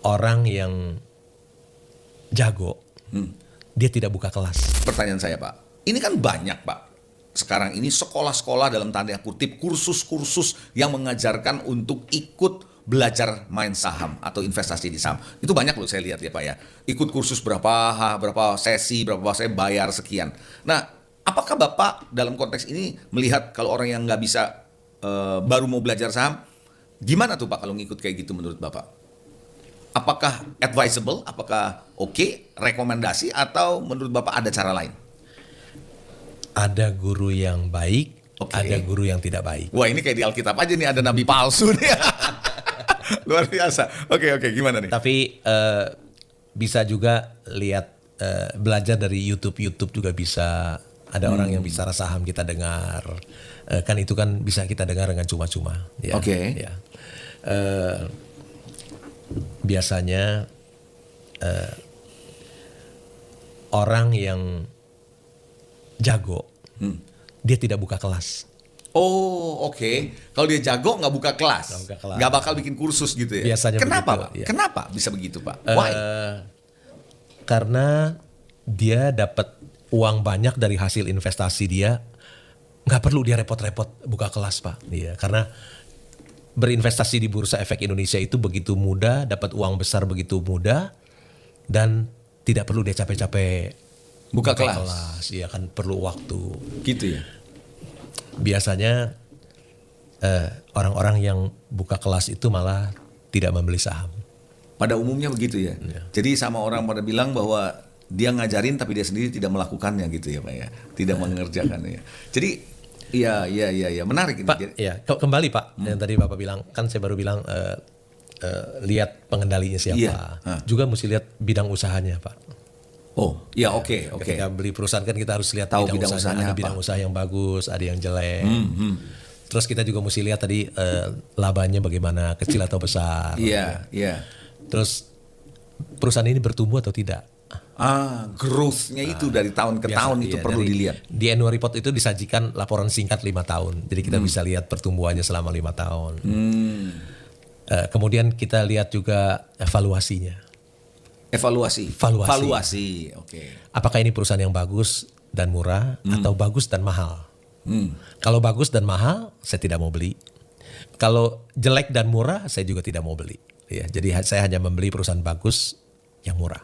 orang yang jago, dia tidak buka kelas. Pertanyaan saya Pak, ini kan banyak Pak. Sekarang ini sekolah-sekolah dalam tanda kutip, kursus-kursus yang mengajarkan untuk ikut belajar main saham atau investasi di saham. Itu banyak loh saya lihat ya Pak ya. Ikut kursus berapa sesi, berapa saya bayar sekian. Nah, apakah Bapak dalam konteks ini melihat kalau orang yang nggak bisa baru mau belajar saham, gimana tuh Pak kalau ngikut kayak gitu menurut Bapak? Apakah advisable, apakah oke, rekomendasi, atau menurut Bapak ada cara lain? Ada guru yang baik, ada guru yang tidak baik. Wah, ini kayak di Alkitab aja nih, ada nabi palsu nih. Luar biasa. Oke, gimana nih? Tapi bisa juga lihat, belajar dari YouTube juga bisa. Ada orang yang bicara saham kita dengar. Kan itu kan bisa kita dengar dengan cuma-cuma. Ya, ya. Biasanya orang yang jago, dia tidak buka kelas. Oh, oke. Kalau dia jago nggak buka kelas, nggak bakal bikin kursus gitu ya. Biasanya kenapa begitu, Pak? Ya. Kenapa bisa begitu Pak? Why? Karena dia dapat uang banyak dari hasil investasi dia, nggak perlu dia repot-repot buka kelas Pak. Iya, karena berinvestasi di Bursa Efek Indonesia itu begitu mudah, dapat uang besar begitu mudah, dan tidak perlu dia capek-capek buka kelas. Iya kan, perlu waktu. Gitu ya. Biasanya orang-orang yang buka kelas itu malah tidak membeli saham. Pada umumnya begitu ya. Jadi sama orang pada bilang bahwa dia ngajarin tapi dia sendiri tidak melakukannya gitu ya Pak ya. Tidak mengerjakannya. Jadi iya, menarik ini. Pak, ya, kembali Pak, yang tadi Bapak bilang, kan saya baru bilang lihat pengendalinya siapa. Iya. Juga mesti lihat bidang usahanya Pak. Oh, iya, oke. Ketika beli perusahaan kan kita harus lihat tahu bidang usahanya. Ada bidang usaha yang bagus, ada yang jelek. Terus kita juga mesti lihat tadi labanya bagaimana, kecil atau besar. Iya. Terus perusahaan ini bertumbuh atau tidak? Growth-nya itu dari tahun ke tahun itu perlu dilihat. Di annual report itu disajikan laporan singkat 5 tahun. Jadi kita bisa lihat pertumbuhannya selama 5 tahun. Kemudian kita lihat juga evaluasinya. Evaluasi. Oke. Apakah ini perusahaan yang bagus dan murah atau bagus dan mahal? Kalau bagus dan mahal, saya tidak mau beli. Kalau jelek dan murah, saya juga tidak mau beli. Ya, jadi saya hanya membeli perusahaan bagus yang murah.